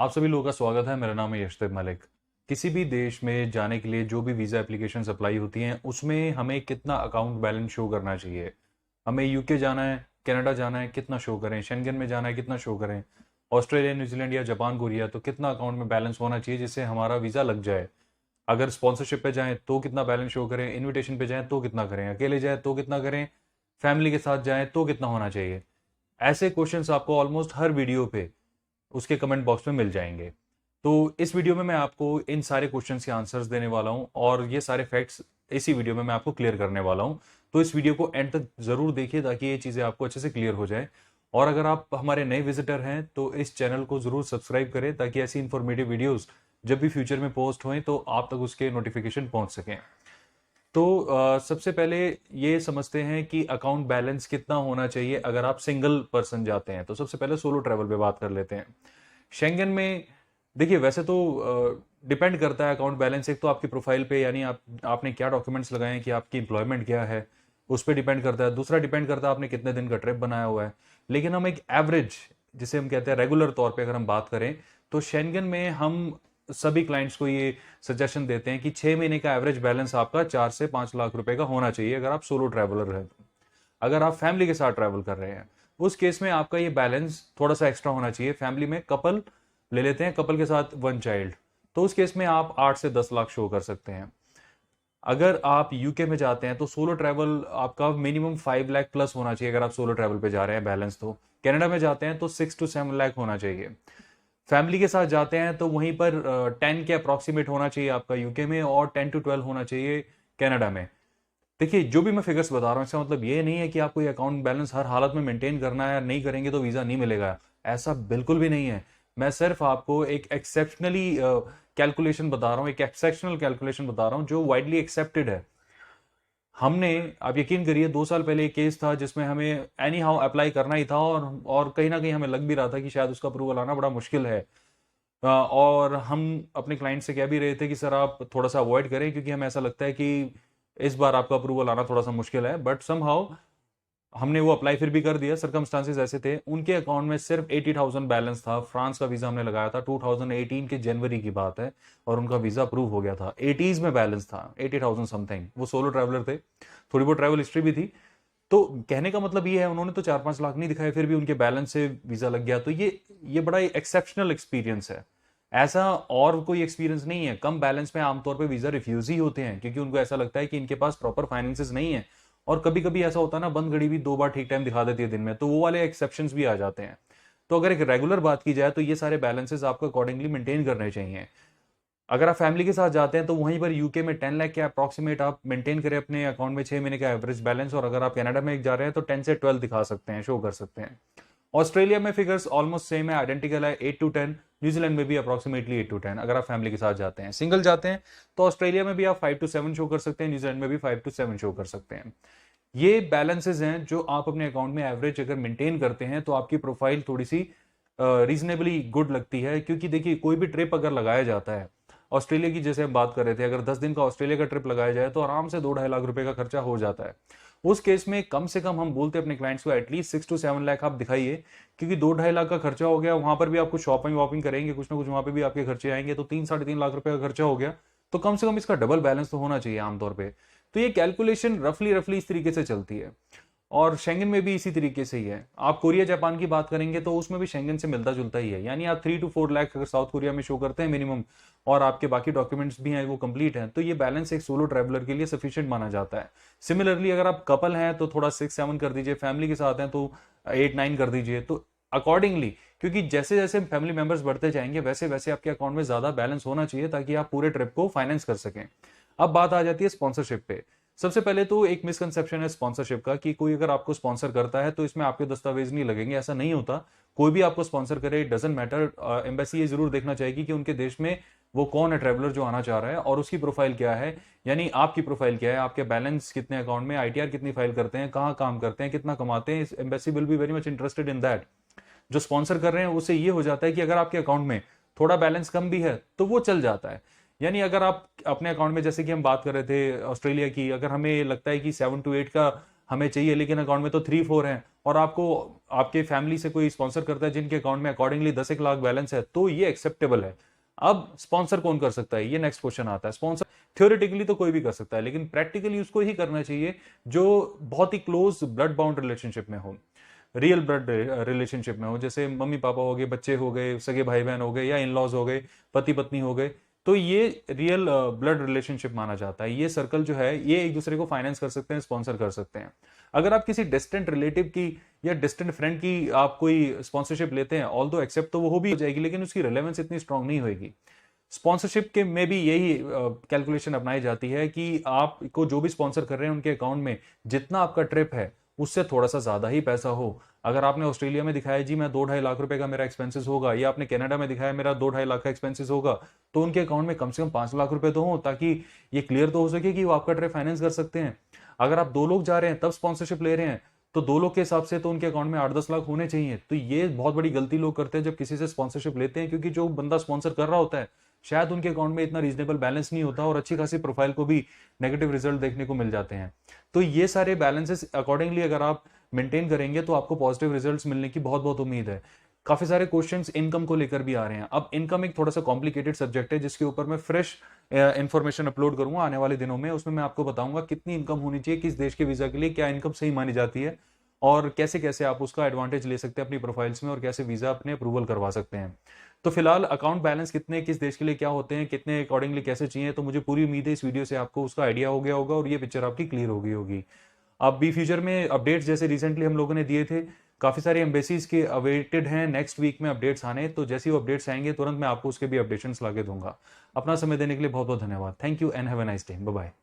आप सभी लोगों का स्वागत है। मेरा नाम है यशदेव मलिक। किसी भी देश में जाने के लिए जो भी वीज़ा एप्लीकेशंस अप्लाई होती हैं उसमें हमें कितना अकाउंट बैलेंस शो करना चाहिए। हमें यूके जाना है, कनाडा जाना है, कितना शो करें, शेंगन में जाना है, कितना शो करें, ऑस्ट्रेलिया, न्यूजीलैंड या जापान, कोरिया, तो कितना अकाउंट में बैलेंस होना चाहिए जिससे हमारा वीज़ा लग जाए। अगर स्पॉन्सरशिप पे जाएं तो कितना बैलेंस शो करें, इन्विटेशन पे जाएं तो कितना करें, अकेले जाएं तो कितना करें, फैमिली के साथ जाएं तो कितना होना चाहिए। ऐसे क्वेश्चंस आपको ऑलमोस्ट हर वीडियो पे उसके कमेंट बॉक्स में मिल जाएंगे। तो इस वीडियो में मैं आपको इन सारे क्वेश्चंस के आंसर्स देने वाला हूं और ये सारे फैक्ट्स इसी वीडियो में मैं आपको क्लियर करने वाला हूं। तो इस वीडियो को एंड तक जरूर देखिए ताकि ये चीज़ें आपको अच्छे से क्लियर हो जाए। और अगर आप हमारे नए विजिटर हैं तो इस चैनल को जरूर सब्सक्राइब करें ताकि ऐसी इंफॉर्मेटिव वीडियोस जब भी फ्यूचर में पोस्ट हों तो आप तक उसके नोटिफिकेशन पहुंच सकें। तो सबसे पहले ये समझते हैं कि अकाउंट बैलेंस कितना होना चाहिए अगर आप सिंगल पर्सन जाते हैं। तो सबसे पहले सोलो ट्रैवल पे बात कर लेते हैं। शेंगन में देखिए वैसे तो डिपेंड करता है अकाउंट बैलेंस, एक तो आपकी प्रोफाइल पे, यानी आपने क्या डॉक्यूमेंट्स लगाए हैं, कि आपकी एम्प्लॉयमेंट क्या है, उस पर डिपेंड करता है। दूसरा डिपेंड करता है आपने कितने दिन का ट्रिप बनाया हुआ है। लेकिन हम एक एवरेज, जिसे हम कहते हैं रेगुलर तौर पे अगर हम बात करें, तो शेंगन में हम सभी क्लाइंट्स को ये सजेशन देते हैं कि 6 महीने का एवरेज बैलेंस आपका 4 से 5 लाख रुपए का होना चाहिए अगर आप सोलो ट्रैवलर हैं। अगर आप फैमिली के साथ ट्रैवल कर रहे हैं उस केस में आपका ये बैलेंस थोड़ा सा एक्स्ट्रा होना चाहिए। फैमिली में कपल ले लेते हैं, कपल के साथ 1 चाइल्ड, तो उस केस में आप 8 से 10 लाख शो कर सकते हैं। अगर आप यूके में जाते हैं तो सोलो ट्रैवल आपका मिनिमम 5 लाख प्लस होना चाहिए अगर आप सोलो ट्रैवल पे जा रहे हैं बैलेंस। तो कनाडा में जाते हैं तो 6 to 7 लाख होना चाहिए। फैमिली के साथ जाते हैं तो वहीं पर 10 के अप्रॉक्सीमेट होना चाहिए आपका यूके में, और 10 to 12 होना चाहिए कनाडा में। देखिए जो भी मैं फिगर्स बता रहा हूँ इसका मतलब ये नहीं है कि आपको ये अकाउंट बैलेंस हर हालत में मेंटेन करना है, नहीं करेंगे तो वीज़ा नहीं मिलेगा। ऐसा बिल्कुल भी नहीं है। मैं सिर्फ आपको एक एक्सेप्शनली कैलकुलेशन बता रहा हूँ, एक एक्सेप्शनल कैलकुलेशन बता रहा हूँ जो वाइडली एक्सेप्टेड है। हमने, आप यकीन करिए, 2 साल पहले एक केस था जिसमें हमें एनी हाउ अप्लाई करना ही था, और कहीं ना कहीं हमें लग भी रहा था कि शायद उसका अप्रूवल आना बड़ा मुश्किल है। और हम अपने क्लाइंट से कह भी रहे थे कि सर आप थोड़ा सा अवॉइड करें क्योंकि हमें ऐसा लगता है कि इस बार आपका अप्रूवल आना थोड़ा सा मुश्किल है। बट समहाउ हमने वो अप्लाई फिर भी कर दिया। सर्कमस्टांसेस ऐसे थे, उनके अकाउंट में सिर्फ 80,000 बैलेंस था। फ्रांस का वीजा हमने लगाया था, 2018 के जनवरी की बात है, और उनका वीजा अप्रूव हो गया था। 80s में बैलेंस था, 80,000 समथिंग। वो सोलो ट्रैवलर थे, थोड़ी बहुत ट्रैवल हिस्ट्री भी थी। तो कहने का मतलब ये है, उन्होंने तो 4-5 लाख नहीं दिखाए, फिर भी उनके बैलेंस से वीजा लग गया। तो ये बड़ा एक्सेप्शनल एक्सपीरियंस है। ऐसा और कोई एक्सपीरियंस नहीं है। कम बैलेंस में आमतौर पे वीजा रिफ्यूज ही होते हैं क्योंकि उनको ऐसा लगता है कि इनके पास प्रॉपर फाइनेंसेस नहीं है। और कभी कभी ऐसा होता है ना, बंद घड़ी भी 2 बार ठीक टाइम दिखा देती है दिन में, तो वो वाले एक्सेप्शंस भी आ जाते हैं। तो अगर एक रेगुलर बात की जाए तो ये सारे बैलेंसेस आपको अकॉर्डिंगली मेंटेन करने चाहिए। अगर आप फैमिली के साथ जाते हैं तो वहीं पर यूके में 10 लाख के अप्रॉक्सीमेट आप मेंटेन करें अपने अकाउंट में 6 महीने का एवरेज बैलेंस। और अगर आप कनाडा में जा रहे हैं तो 10 से 12 दिखा सकते हैं, शो कर सकते हैं। ऑस्ट्रेलिया में फिगर्स ऑलमोस्ट सेम है, आइडेंटिकल है, 8 to 10। न्यूजीलैंड में भी अप्रॉक्सीमेटली 8 to 10 अगर आप फैमिली के साथ जाते हैं। सिंगल जाते हैं तो ऑस्ट्रेलिया में भी आप 5 to 7 शो कर सकते हैं, न्यूजीलैंड में भी 5 to 7 शो कर सकते हैं। ये बैलेंसेस हैं जो आप अपने अकाउंट में एवरेज अगर मेंटेन करते हैं तो आपकी प्रोफाइल थोड़ी सी रीजनेबली गुड लगती है। क्योंकि देखिए कोई भी ट्रिप अगर लगाया जाता है, ऑस्ट्रेलिया की जैसे हम बात कर रहे थे, अगर 10 दिन का ऑस्ट्रेलिया का ट्रिप लगाया जाए तो आराम से 2-2.5 लाख रुपए का खर्चा हो जाता है। उस केस में कम से कम हम बोलते हैं अपने क्लाइंट्स को एटलीस्ट 6 to 7 लाख आप दिखाइए, क्योंकि 2-2.5 लाख का खर्चा हो गया, वहां पर भी आप कुछ शॉपिंग वॉपिंग करेंगे, कुछ ना कुछ वहां पे भी आपके खर्चे आएंगे, तो 3-3.5 लाख रुपए का खर्चा हो गया। तो कम से कम इसका डबल बैलेंस तो होना चाहिए आमतौर पर। तो ये कैलकुलेशन रफली रफली इस तरीके से चलती है। और शेंगन में भी इसी तरीके से ही है। आप कोरिया जापान की बात करेंगे तो उसमें भी शेंगन से मिलता जुलता ही है। यानी आप 3 to 4 लाख अगर साउथ कोरिया में शो करते हैं मिनिमम, और आपके बाकी डॉक्यूमेंट्स भी हैं वो कंप्लीट हैं, तो ये बैलेंस एक सोलो ट्रैवलर के लिए सफिशिएंट माना जाता है। सिमिलरली अगर आप कपल हैं तो थोड़ा 6-7 कर दीजिए, फैमिली के साथ हैं तो 8-9 कर दीजिए। तो अकॉर्डिंगली, क्योंकि जैसे जैसे फैमिली मेंबर्स बढ़ते जाएंगे वैसे वैसे आपके अकाउंट में ज्यादा बैलेंस होना चाहिए ताकि आप पूरे ट्रिप को फाइनेंस कर सकें। अब बात आ जाती है स्पॉन्सरशिप पे। सबसे पहले तो एक मिसकंसेप्शन है स्पॉन्सरशिप का कि कोई अगर आपको स्पॉन्सर करता है तो इसमें आपके दस्तावेज नहीं लगेंगे। ऐसा नहीं होता। कोई भी आपको स्पॉन्सर करे, इट डजंट मैटर। एम्बेसी ये जरूर देखना चाहेगी कि उनके देश में वो कौन है ट्रेवलर जो आना चाह रहा है, और उसकी प्रोफाइल क्या है, यानी आपकी प्रोफाइल क्या है, आपके बैलेंस कितने अकाउंट में, आईटीआर कितनी फाइल करते हैं, कहाँ काम करते हैं, कितना कमाते हैं। Embassy will be very much interested in that. जो स्पॉन्सर कर रहे हैं उससे ये हो जाता है कि अगर आपके अकाउंट में थोड़ा बैलेंस कम भी है तो वो चल जाता है। यानी अगर आप अपने अकाउंट में, जैसे कि हम बात कर रहे थे ऑस्ट्रेलिया की, अगर हमें लगता है कि 7 to 8 का हमें चाहिए लेकिन अकाउंट में तो 3-4 हैं, और आपको आपके फैमिली से कोई स्पॉन्सर करता है जिनके अकाउंट में अकॉर्डिंगली 10 लाख बैलेंस है, तो ये एक्सेप्टेबल है। अब स्पॉन्सर कौन कर सकता है, ये नेक्स्ट क्वेश्चन आता है। स्पॉन्सर थ्योरेटिकली तो कोई भी कर सकता है, लेकिन प्रैक्टिकली उसको ही करना चाहिए जो बहुत ही क्लोज ब्लड बाउंड रिलेशनशिप में हो, रियल ब्लड रिलेशनशिप में हो, जैसे मम्मी पापा हो गए, बच्चे हो गए, सगे भाई बहन हो गए, या इन लॉज हो गए, पति पत्नी हो गए। तो ये रियल ब्लड रिलेशनशिप माना जाता है। ये सर्कल जो है ये एक दूसरे को फाइनेंस कर सकते हैं, स्पॉन्सर कर सकते हैं। अगर आप किसी डिस्टेंट रिलेटिव की या डिस्टेंट फ्रेंड की आप कोई स्पॉन्सरशिप लेते हैं, ऑल्दो एक्सेप्ट तो वो भी हो जाएगी, लेकिन उसकी रिलेवेंस इतनी स्ट्रांग नहीं होगी। स्पॉन्सरशिप के में भी यही कैलकुलेशन अपनाई जाती है कि आपको जो भी स्पॉन्सर कर रहे हैं उनके अकाउंट में जितना आपका ट्रिप है उससे थोड़ा सा ज्यादा ही पैसा हो। अगर आपने ऑस्ट्रेलिया में दिखाया जी मैं 2-2.5 लाख रुपए का मेरा एक्सपेंसेस होगा, या आपने कनाडा में दिखाया मेरा 2-2.5 लाख का एक्सपेंसेस होगा, तो उनके अकाउंट में कम से कम 5 लाख रुपए तो हो, ताकि ये क्लियर तो हो सके कि वो आपका ट्रिप फाइनेंस कर सकते हैं। अगर आप 2 लोग जा रहे हैं तब स्पॉन्सरशिप ले रहे हैं, तो 2 लोग के हिसाब से तो उनके अकाउंट में 8-10 लाख होने चाहिए। तो ये बहुत बड़ी गलती लोग करते हैं जब किसी से स्पॉन्सरशिप लेते हैं, क्योंकि जो बंदा स्पॉन्सर कर रहा होता है शायद उनके अकाउंट में इतना रीजनेबल बैलेंस नहीं होता, और अच्छी खासी प्रोफाइल को भी नेगेटिव रिजल्ट देखने को मिल जाते हैं। तो ये सारे बैलेंसेस अकॉर्डिंगली अगर आप मेंटेन करेंगे तो आपको पॉजिटिव रिजल्ट्स मिलने की बहुत बहुत उम्मीद है। काफी सारे क्वेश्चंस इनकम को लेकर भी आ रहे हैं। अब इनकम एक थोड़ा सा कॉम्प्लिकेटेड सब्जेक्ट है जिसके ऊपर मैं फ्रेश इंफॉर्मेशन अपलोड करूंगा आने वाले दिनों में। उसमें मैं आपको बताऊंगा कितनी इनकम होनी चाहिए, किस देश के वीजा के लिए क्या इनकम सही मानी जाती है, और कैसे कैसे आप उसका एडवांटेज ले सकते हैं अपनी प्रोफाइल्स में, और कैसे वीजा अपने अप्रूवल करवा सकते हैं। तो फिलहाल अकाउंट बैलेंस कितने किस देश के लिए क्या होते हैं, कितने अकॉर्डिंगली कैसे चाहिए, तो मुझे पूरी उम्मीद है इस वीडियो से आपको उसका आइडिया हो गया होगा और ये पिक्चर आपकी क्लियर हो गई होगी। अब भी फ्यूचर में अपडेट्स जैसे रिसेंटली हम लोगों ने दिए थे, काफी सारे एम्बेसीज के अवेटेड हैं नेक्स्ट वीक में अपडेट्स आने, तो जैसे ही वो अपडेट्स आएंगे तुरंत मैं आपको उसके भी अपडेशंस ला के दूंगा। अपना समय देने के लिए बहुत बहुत धन्यवाद। Thank you and have a nice day. Bye bye.